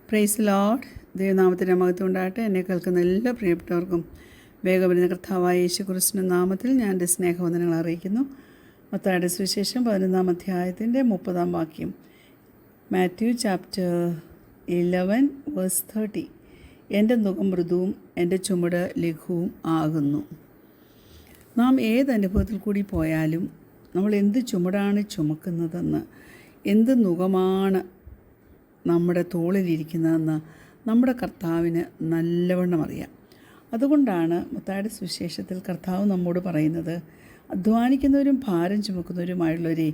Praise Lord. ദൈവനാമത്തിൻ്റെ മഹത്വം ഉണ്ടാകട്ടെ. എന്നെ കേൾക്കുന്ന എല്ലാ പ്രിയപ്പെട്ടവർക്കും വേഗം വരുന്ന കർത്താവായ യേശുക്രിസ്തുവിന്റെ നാമത്തിൽ ഞാൻ എൻ്റെ സ്നേഹവന്ദനങ്ങൾ അറിയിക്കുന്നു. മത്തായിയുടെ സുവിശേഷം 11-ാം അധ്യായത്തിൻ്റെ 30-ാം വാക്യം. Matthew chapter 11 verse 30. എൻ്റെ നുകം മൃദുവും എൻ്റെ ചുമട് ലഘുവും ആകുന്നു. നാം ഏതനുഭവത്തിൽ കൂടി പോയാലും നമ്മൾ എന്ത് ചുമടാണ് ചുമക്കുന്നതെന്ന്, എന്ത് നുകമാണ് നമ്മുടെ തോളിലിരിക്കുന്നതെന്ന് നമ്മുടെ കർത്താവിന് നല്ലവണ്ണം അറിയാം. അതുകൊണ്ടാണ് മത്തായിയുടെ സുവിശേഷത്തിൽ കർത്താവ് നമ്മോട് പറയുന്നത്, അധ്വാനിക്കുന്നവരും ഭാരം ചുമക്കുന്നവരുമായുള്ളവരെ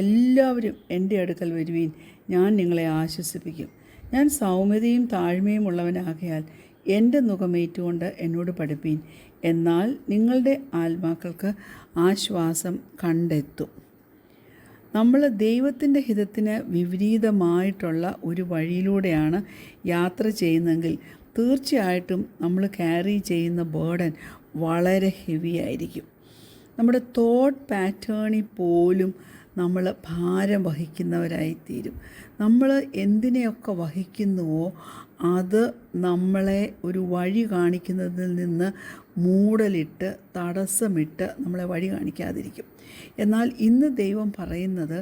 എല്ലാവരും എൻ്റെ അടുക്കൽ വരുവീൻ, ഞാൻ നിങ്ങളെ ആശ്വസിപ്പിക്കും. ഞാൻ സൗമ്യതയും താഴ്മയും ഉള്ളവനാകയാൽ എൻ്റെ നുകമേറ്റുകൊണ്ട് എന്നോട് പഠിപ്പീൻ, എന്നാൽ നിങ്ങളുടെ ആത്മാക്കൾക്ക് ആശ്വാസം കണ്ടെത്തും. നമ്മൾ ദൈവത്തിൻ്റെ ഹിതത്തിന് വിപരീതമായിട്ടുള്ള ഒരു വഴിയിലൂടെയാണ് യാത്ര ചെയ്യുന്നതെങ്കിൽ തീർച്ചയായിട്ടും നമ്മൾ ക്യാരി ചെയ്യുന്ന ബേർഡൻ വളരെ ഹെവി ആയിരിക്കും. നമ്മുടെ തോട്ട് പാറ്റേണിൽ പോലും നമ്മൾ ഭാരം വഹിക്കുന്നവരായിത്തീരും. നമ്മൾ എന്തിനെയൊക്കെ വഹിക്കുന്നുവോ അത് നമ്മളെ ഒരു വഴി കാണിക്കുന്നതിൽ നിന്ന് മൂടലിട്ട് തടസ്സമിട്ട് നമ്മളെ വഴി കാണിക്കാതിരിക്കും. എന്നാൽ ഇന്ന് ദൈവം പറയുന്നത്,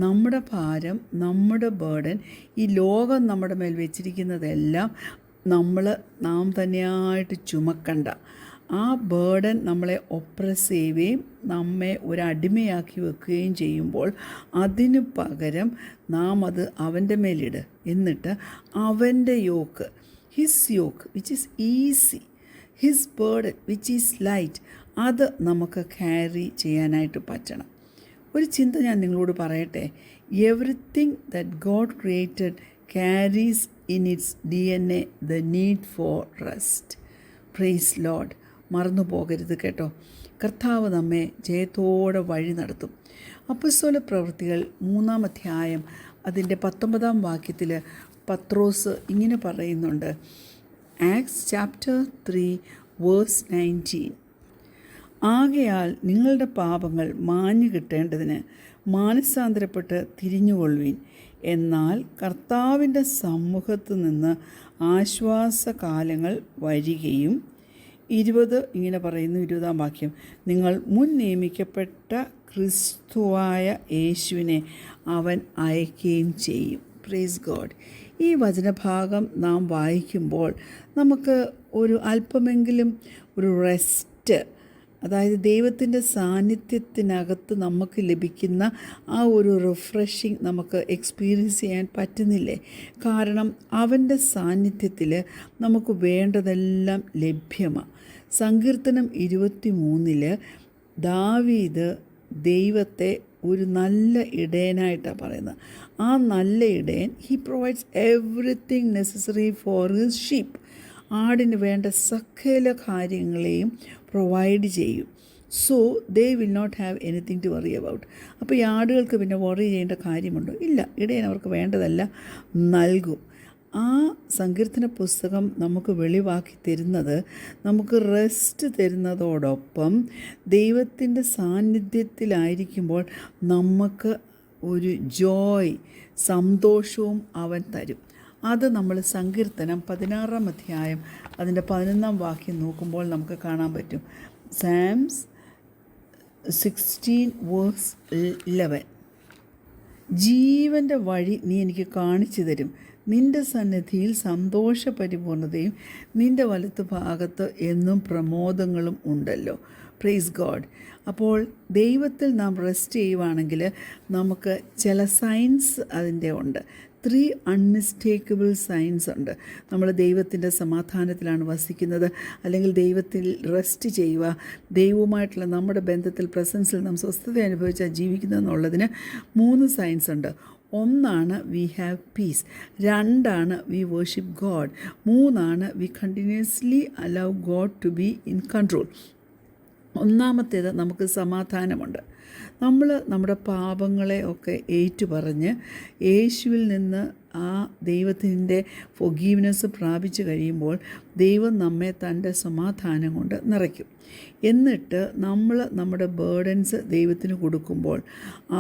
നമ്മുടെ ഭാരം, നമ്മുടെ ബേർഡൻ, ഈ ലോകം നമ്മുടെ മേൽ വെച്ചിരിക്കുന്നതെല്ലാം നാം തന്നെയായിട്ട് ചുമക്കണ്ട. ആ ബേർഡൻ നമ്മളെ ഒപ്രസ് ചെയ്യുകയും നമ്മെ ഒരടിമയാക്കി വെക്കുകയും ചെയ്യുമ്പോൾ അതിന് പകരം നാം അത് അവൻ്റെ മേലിട്. എന്നിട്ട് അവൻ്റെ yoke, his yoke which is easy, his burden which is light, അത് നമുക്ക് ക്യാരി ചെയ്യാനായിട്ട് പറ്റണം. ഒരു ചിന്ത ഞാൻ നിങ്ങളോട് പറയട്ടെ. Everything that God created carries in its DNA the need for rest. Praise Lord. മറന്നു പോകരുത് കേട്ടോ. കർത്താവ് നമ്മെ ജയത്തോടെ വഴി നടത്തും. അപ്പോസ്തല പ്രവൃത്തികൾ 3-ാം അധ്യായം അതിൻ്റെ 19-ാം വാക്യത്തിൽ പത്രോസ് ഇങ്ങനെ പറയുന്നുണ്ട്. Acts chapter 3 verse 19. ആകയാൽ നിങ്ങളുടെ പാപങ്ങൾ മാഞ്ഞു കിട്ടേണ്ടതിന് മാനസാന്തരപ്പെട്ട് തിരിഞ്ഞുകൊള്ളുവിൻ, എന്നാൽ കർത്താവിൻ്റെ സമ്മുഖത്ത് നിന്ന് ആശ്വാസകാലങ്ങൾ വരികയും 20 ഇങ്ങനെ പറയുന്നു, 20-ാം വാക്യം, നിങ്ങൾ മുൻ നിയമിക്കപ്പെട്ട ക്രിസ്തുവായ യേശുവിനെ അവൻ അയക്കുകയും ചെയ്യും. Praise God. ഈ വചനഭാഗം നാം വായിക്കുമ്പോൾ നമുക്ക് ഒരു അല്പമെങ്കിലും ഒരു റെസ്റ്റ്, അതായത് ദൈവത്തിൻ്റെ സാന്നിധ്യത്തിനകത്ത് നമുക്ക് ലഭിക്കുന്ന ആ ഒരു റിഫ്രഷിങ് നമുക്ക് എക്സ്പീരിയൻസ് ചെയ്യാൻ പറ്റുന്നില്ലേ? കാരണം അവൻ്റെ സാന്നിധ്യത്തിൽ നമുക്ക് വേണ്ടതെല്ലാം ലഭ്യമാണ്. സങ്കീർത്തനം 23 ദാവീദ് ദൈവത്തെ ഒരു നല്ല ഇടയനായിട്ടാണ് പറയുന്നത്. ആ നല്ല ഇടയൻ, he provides everything necessary for his sheep. ആടിന് വേണ്ട സകല കാര്യങ്ങളെയും പ്രൊവൈഡ് ചെയ്യും. So they will not have anything to worry about. അപ്പോൾ ഈ ആടുകൾക്ക് പിന്നെ വറി ചെയ്യേണ്ട കാര്യമുണ്ടോ? ഇല്ല. ഇടയൻ അവർക്ക് വേണ്ടതെല്ലാം നൽകും. ആ സങ്കീർത്തന പുസ്തകം നമുക്ക് വെളിവാക്കി തരുന്നത്, നമുക്ക് റെസ്റ്റ് തരുന്നതോടൊപ്പം ദൈവത്തിൻ്റെ സാന്നിധ്യത്തിലായിരിക്കുമ്പോൾ നമുക്ക് ഒരു ജോയ്, സന്തോഷവും അവൻ തരും. അത് നമ്മൾ സങ്കീർത്തനം 16-ാം അധ്യായം അതിൻ്റെ 11-ാം വാക്യം നോക്കുമ്പോൾ നമുക്ക് കാണാൻ പറ്റും. സാംസ് 16 വേഴ്സ് 11. ജീവൻ്റെ വഴി നീ എനിക്ക് കാണിച്ചു തരും, നിൻ്റെ സന്നിധിയിൽ സന്തോഷപരിപൂർണതയും നിൻ്റെ വലത്ത് ഭാഗത്ത് എന്നും പ്രമോദങ്ങളും ഉണ്ടല്ലോ. Praise God. അപ്പോൾ ദൈവത്തിൽ നാം റെസ്റ്റ് ചെയ്യുവാണെങ്കിൽ നമുക്ക് ചില സൈൻസ് അതിൻ്റെ ഉണ്ട്. 3 അൺമിസ്റ്റേക്കബിൾ സൈൻസ് ഉണ്ട്. നമ്മൾ ദൈവത്തിൻ്റെ സമാധാനത്തിലാണ് വസിക്കുന്നത്, അല്ലെങ്കിൽ ദൈവത്തിൽ റെസ്റ്റ് ചെയ്യുക, ദൈവവുമായിട്ടുള്ള നമ്മുടെ ബന്ധത്തിൽ പ്രസൻസിൽ നാം സ്വസ്ഥത അനുഭവിച്ചാൽ ജീവിക്കുന്നതെന്നുള്ളതിന് 3 സൈൻസ് ഉണ്ട്. 1 we have peace, 2 we worship God, 3 we continuously allow God to be in control. 1-ാമത്തേത് നമുക്ക് സമാധാനമുണ്ട്. നമ്മൾ നമ്മുടെ പാപങ്ങളെ ഒക്കെ ഏറ്റുപറഞ്ഞ് യേശുവിൽ നിന്ന് ആ ദൈവത്തിൻ്റെ ഫൊഗീവ്നെസ് പ്രാപിച്ചു കഴിയുമ്പോൾ ദൈവം നമ്മെ തൻ്റെ സമാധാനം കൊണ്ട് നിറയ്ക്കും. എന്നിട്ട് നമ്മൾ നമ്മുടെ ബേർഡൻസ് ദൈവത്തിന് കൊടുക്കുമ്പോൾ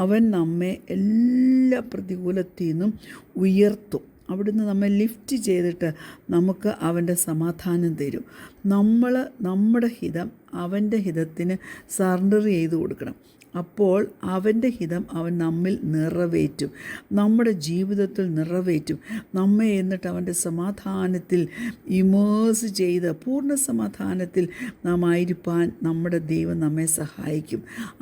അവൻ നമ്മെ എല്ലാ പ്രതികൂലത്തിൽ നിന്നും ഉയർത്തും. അവിടുന്ന് നമ്മെ ലിഫ്റ്റ് ചെയ്തിട്ട് നമുക്ക് അവൻ്റെ സമാധാനം തരും. നമ്മുടെ ഹിതം അവൻ്റെ ഹിതത്തിന് സറണ്ടർ ചെയ്ത് കൊടുക്കണം. അപ്പോൾ അവൻ്റെ ഹിതം അവൻ നമ്മിൽ നിറവേറ്റും, നമ്മുടെ ജീവിതത്തിൽ നിറവേറ്റും. നമ്മെ എന്നിട്ട് അവൻ്റെ സമാധാനത്തിൽ ഇമേഴ്സ് ചെയ്ത് പൂർണ്ണ സമാധാനത്തിൽ നാം ആയിരിക്കാൻ നമ്മുടെ ദൈവം നമ്മെ സഹായിക്കും.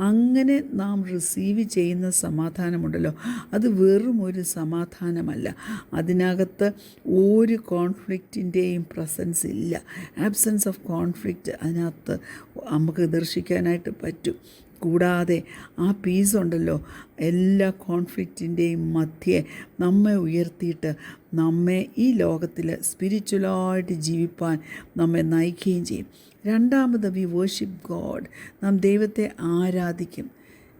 അങ്ങനെ നാം റിസീവ് ചെയ്യുന്ന സമാധാനമുണ്ടല്ലോ, അത് വെറും ഒരു സമാധാനമല്ല. അതിനകത്ത് ഒരു കോൺഫ്ലിക്റ്റിൻ്റെയും പ്രസൻസ് ഇല്ല. ആബ്സെൻസ് ഓഫ് കോൺഫ്ലിക്റ്റ് അതിനകത്ത് നമുക്ക് ദർശിക്കാനായിട്ട് പറ്റും. കൂടാതെ ആ പീസ് ഉണ്ടല്ലോ, എല്ലാ കോൺഫ്ലിക്റ്റിൻ്റെയും മധ്യേ നമ്മെ ഉയർത്തിയിട്ട് നമ്മെ ഈ ലോകത്തിൽ സ്പിരിച്വലായിട്ട് ജീവിപ്പാൻ നമ്മെ നയിക്കുകയും ചെയ്യും. രണ്ടാമത്, വി വേർഷിപ്പ് ഗോഡ്, നാം ദൈവത്തെ ആരാധിക്കും.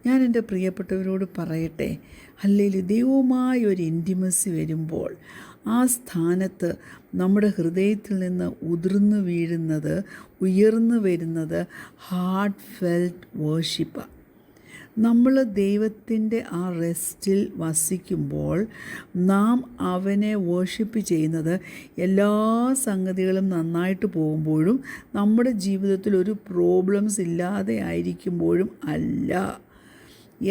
ഞാൻ എൻ്റെ പ്രിയപ്പെട്ടവരോട് പറയട്ടെ, ഹല്ലേലൂയ, ദൈവവുമായ ഒരു ഇൻറ്റിമസി വരുമ്പോൾ ആ സ്ഥാനത്ത് നമ്മുടെ ഹൃദയത്തിൽ നിന്ന് ഉയർന്നു വരുന്നത് ഹാർട്ട് ഫെൽറ്റ് വേർഷിപ്പാണ്. നമ്മൾ ദൈവത്തിൻ്റെ ആ റെസ്റ്റിൽ വസിക്കുമ്പോൾ നാം അവനെ വേർഷിപ്പ് ചെയ്യുന്നത് എല്ലാ സംഗതികളും നന്നായിട്ട് പോകുമ്പോഴും നമ്മുടെ ജീവിതത്തിൽ ഒരു പ്രോബ്ലംസ് ഇല്ലാതെ ആയിരിക്കുമ്പോഴും അല്ല.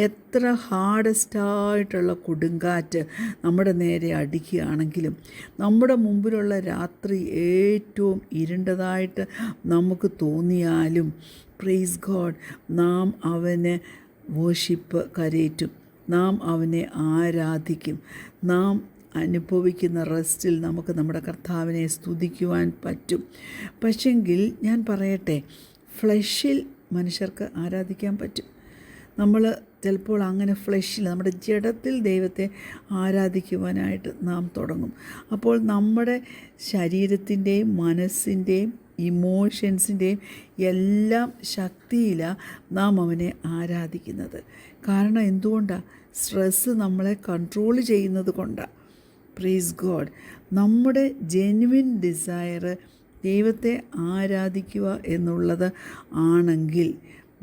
എത്ര ഹാർഡസ്റ്റായിട്ടുള്ള കൊടുങ്കാറ്റ് നമ്മുടെ നേരെ അടിക്കുകയാണെങ്കിലും, നമ്മുടെ മുമ്പിലുള്ള രാത്രി ഏറ്റവും ഇരുണ്ടതായിട്ട് നമുക്ക് തോന്നിയാലും, പ്രൈസ് ഗോഡ്, നാം അവനെ വേർഷിപ്പ് കരേറ്റും, നാം അവനെ ആരാധിക്കും. നാം അനുഭവിക്കുന്ന റെസ്റ്റിൽ നമുക്ക് നമ്മുടെ കർത്താവിനെ സ്തുതിക്കുവാൻ പറ്റും. പക്ഷെങ്കിൽ ഞാൻ പറയട്ടെ, ഫ്ലഷിൽ മനുഷ്യർക്ക് ആരാധിക്കാൻ പറ്റും. നമ്മൾ ചിലപ്പോൾ അങ്ങനെ ഫ്ലഷിൽ, നമ്മുടെ ജഡത്തിൽ ദൈവത്തെ ആരാധിക്കുവാനായിട്ട് നാം തുടങ്ങും. അപ്പോൾ നമ്മുടെ ശരീരത്തിൻ്റെയും മനസ്സിൻ്റെയും ഇമോഷൻസിൻ്റെയും എല്ലാം ശക്തിയിലാണ് നാം അവനെ ആരാധിക്കുന്നത്. കാരണം എന്തുകൊണ്ടാണ്? സ്ട്രെസ്സ് നമ്മളെ കൺട്രോൾ ചെയ്യുന്നത് കൊണ്ടാണ്. Praise God. നമ്മുടെ ജെന്യുവിൻ ഡിസയർ ദൈവത്തെ ആരാധിക്കുക എന്നുള്ളത് ആണെങ്കിൽ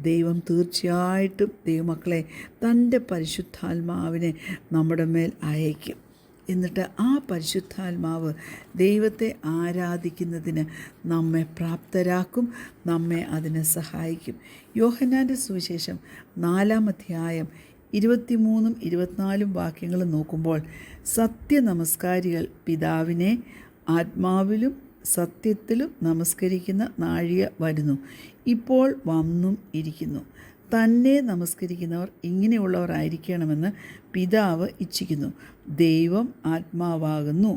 ദൈവം തീർച്ചയായിട്ടും ദൈവമക്കളെ തൻ്റെ പരിശുദ്ധാത്മാവിനെ നമ്മുടെ മേൽ അയക്കും. എന്നിട്ട് ആ പരിശുദ്ധാത്മാവ് ദൈവത്തെ ആരാധിക്കുന്നതിന് നമ്മെ പ്രാപ്തരാക്കും, നമ്മെ അതിനെ സഹായിക്കും. യോഹന്നാൻ്റെ സുവിശേഷം 4-ാം അധ്യായം 23-24 വാക്യങ്ങൾ നോക്കുമ്പോൾ, സത്യനമസ്കാരികൾ പിതാവിനെ ആത്മാവിലും സത്യത്തിലും നമസ്കരിക്കുന്ന നാഴിക വരുന്നു, ഇപ്പോൾ വന്നും ഇരിക്കുന്നു. തന്നെ നമസ്കരിക്കുന്നവർ ഇങ്ങനെയുള്ളവരായിരിക്കണമെന്ന് പിതാവ് ഇച്ഛിക്കുന്നു. ദൈവം ആത്മാവാകുന്നു.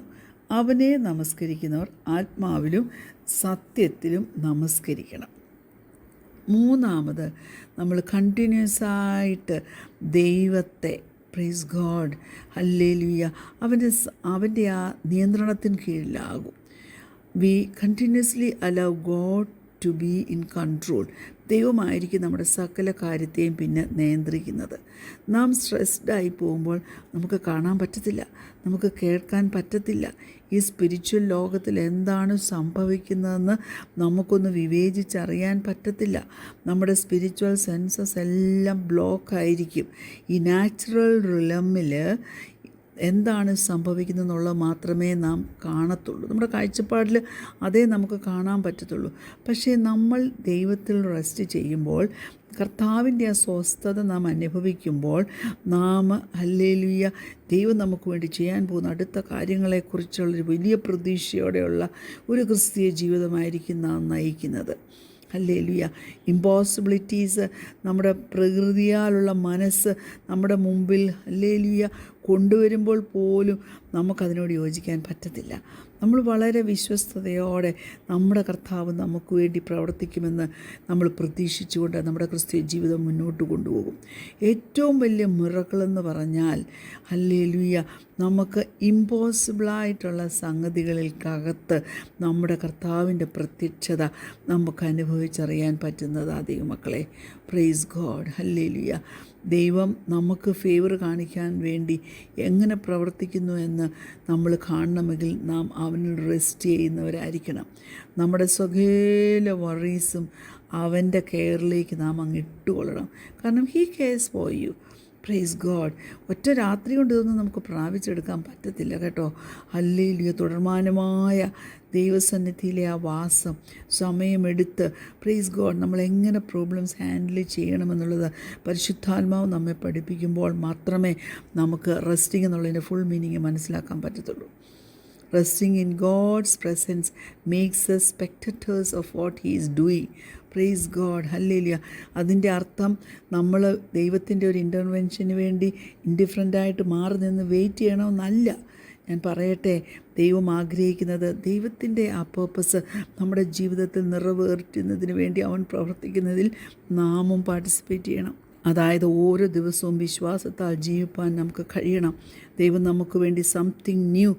അവനെ നമസ്കരിക്കുന്നവർ ആത്മാവിലും സത്യത്തിലും നമസ്കരിക്കണം. മൂന്നാമത്, നമ്മൾ കണ്ടിന്യൂസായിട്ട് ദൈവത്തെ, പ്രൈസ് ഗോഡ്, ഹല്ലേലൂയ, അവൻ്റെ ആ നിയന്ത്രണത്തിന് കീഴിലാകും. We continuously allow God to be in control. ദൈവമായിരിക്കും നമ്മുടെ സകല കാര്യത്തെയും പിന്നെ നിയന്ത്രിക്കുന്നത്. നാം സ്ട്രെസ്ഡായി പോകുമ്പോൾ നമുക്ക് കാണാൻ പറ്റത്തില്ല, നമുക്ക് കേൾക്കാൻ പറ്റത്തില്ല. ഈ സ്പിരിച്വൽ ലോകത്തിൽ എന്താണ് സംഭവിക്കുന്നതെന്ന് നമുക്കൊന്ന് വിവേചിച്ചറിയാൻ പറ്റത്തില്ല. നമ്മുടെ സ്പിരിച്വൽ സെൻസസ് എല്ലാം ബ്ലോക്കായിരിക്കും. ഈ നാച്ചുറൽ റിലമിൽ എന്താണ് സംഭവിക്കുന്നതെന്നുള്ളത് മാത്രമേ നാം കാണത്തുള്ളൂ. നമ്മുടെ കാഴ്ചപ്പാടിൽ അതേ നമുക്ക് കാണാൻ പറ്റത്തുള്ളൂ. പക്ഷേ നമ്മൾ ദൈവത്തിൽ റെസ്റ്റ് ചെയ്യുമ്പോൾ, കർത്താവിൻ്റെ ആ സ്വസ്ഥത നാം അനുഭവിക്കുമ്പോൾ, നാം ഹല്ലേലൂയ, ദൈവം നമുക്ക് വേണ്ടി ചെയ്യാൻ പോകുന്ന അടുത്ത കാര്യങ്ങളെക്കുറിച്ചുള്ളൊരു വലിയ പ്രതീക്ഷയോടെയുള്ള ഒരു ക്രിസ്തീയ ജീവിതമായിരിക്കും നാം നയിക്കുന്നത്. ഹല്ലേലൂയ. ഇമ്പോസിബിലിറ്റീസ് നമ്മുടെ പ്രകൃതിയാലുള്ള മനസ്സ് നമ്മുടെ മുമ്പിൽ ഹല്ലേലൂയ കൊണ്ടുവരുമ്പോൾ പോലും നമുക്കതിനോട് യോജിക്കാൻ പറ്റത്തില്ല. നമ്മൾ വളരെ വിശ്വസ്തയോടെ നമ്മുടെ കർത്താവ് നമുക്ക് വേണ്ടി പ്രവർത്തിക്കുമെന്ന് നമ്മൾ പ്രതീക്ഷിച്ചുകൊണ്ട് നമ്മുടെ ക്രിസ്തീയ ജീവിതം മുന്നോട്ട് കൊണ്ടുപോകും. ഏറ്റവും വലിയ മിറക്കിളെന്ന് പറഞ്ഞാൽ ഹല്ലേലൂയ, നമുക്ക് ഇമ്പോസിബിളായിട്ടുള്ള സംഗതികൾക്കകത്ത് നമ്മുടെ കർത്താവിൻ്റെ പ്രത്യക്ഷത നമുക്ക് അനുഭവിച്ചറിയാൻ പറ്റുന്നത് ദൈവമക്കളെ. Praise God, hallelujah. ദൈവം നമുക്ക് ഫേവർ കാണിക്കാൻ വേണ്ടി എങ്ങനെ പ്രവർത്തിക്കുന്നു എന്ന് നമ്മൾ കാണണമെങ്കിൽ നാം അവനിൽ റെസ്റ്റ് ചെയ്യുന്നവരായിരിക്കണം. നമ്മുടെ സകല വറീസും അവൻ്റെ കെയറിലേക്ക് നാം അങ്ങ് ഇട്ടുകൊള്ളണം. കാരണം he CARES for you. Praise God. ഒറ്റ രാത്രി കൊണ്ട് ഇതൊന്നും നമുക്ക് പ്രാപിച്ചെടുക്കാൻ പറ്റത്തില്ല കേട്ടോ. ഹല്ലേലൂയ. തുടർമാനമായ ദൈവസന്നിധിയിലെ ആ വാസം സമയമെടുത്ത് പ്രൈസ് ഗോഡ് നമ്മളെങ്ങനെ പ്രോബ്ലംസ് ഹാൻഡിൽ ചെയ്യണമെന്നുള്ളത് പരിശുദ്ധാത്മാവ് നമ്മെ പഠിപ്പിക്കുമ്പോൾ മാത്രമേ നമുക്ക് റെസ്റ്റിംഗ് എന്നുള്ളതിൻ്റെ ഫുൾ മീനിങ് മനസ്സിലാക്കാൻ പറ്റത്തുള്ളൂ. Resting in God's presence makes us spectators of what He is doing. Praise God. Hallelujah. അതിൻ്റെ അർത്ഥം നമ്മൾ ദൈവത്തിൻ്റെ ഒരു ഇൻ്റർവെൻഷന് വേണ്ടി ഇൻഡിഫറൻ്റായിട്ട് മാറി നിന്ന് വെയിറ്റ് ചെയ്യണമെന്നല്ല. ഞാൻ പറയട്ടെ, ദൈവം ആഗ്രഹിക്കുന്നത് ദൈവത്തിൻ്റെ ആ പേർപ്പസ് നമ്മുടെ ജീവിതത്തിൽ നിറവേറ്റുന്നതിന് വേണ്ടി അവൻ പ്രവർത്തിക്കുന്നതിൽ നാമും പാർട്ടിസിപ്പേറ്റ് ചെയ്യണം. അതായത് ഓരോ ദിവസവും വിശ്വാസത്താൽ ജീവിപ്പാൻ നമുക്ക് കഴിയണം. ദൈവം നമുക്ക് വേണ്ടി സംതിങ് ന്യൂ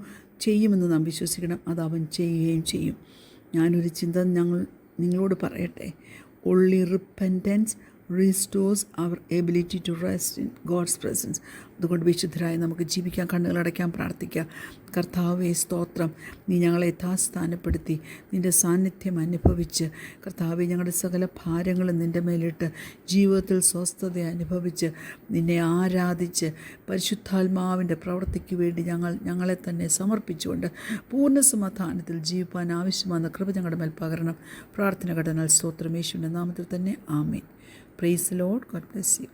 ചെയ്യുമെന്ന് നാം വിശ്വസിക്കണം. അത് അവൻ ചെയ്യുകയും ചെയ്യും. ഞാനൊരു ചിന്ത നിങ്ങളോട് പറയട്ടെ. Only repentance restores our ability to rest in God's presence. അതുകൊണ്ട് വിശുദ്ധരായി നമുക്ക് ജീവിക്കാൻ, കണ്ണുകളടയ്ക്കാൻ, പ്രാർത്ഥിക്കാം. കർത്താവേ സ്തോത്രം, നീ ഞങ്ങളെ യഥാസ്ഥാനപ്പെടുത്തി നിൻ്റെ സാന്നിധ്യം അനുഭവിച്ച് കർത്താവേ ഞങ്ങളുടെ സകല ഭാരങ്ങളും നിൻ്റെ മേലിട്ട് ജീവിതത്തിൽ സ്വസ്ഥത അനുഭവിച്ച് നിന്നെ ആരാധിച്ച് പരിശുദ്ധാത്മാവിൻ്റെ പ്രവൃത്തിക്ക് വേണ്ടി ഞങ്ങളെ തന്നെ സമർപ്പിച്ചുകൊണ്ട് പൂർണ്ണ സമാധാനത്തിൽ ജീവിപ്പാൻ ആവശ്യമായ കൃപ ഞങ്ങളുടെ മേൽ പകരണം. പ്രാർത്ഥന ഘടനാൽ സ്തോത്രം യേശുവിൻ്റെ നാമത്തിൽ തന്നെ. ആമേൻ. Praise the Lord. God bless U.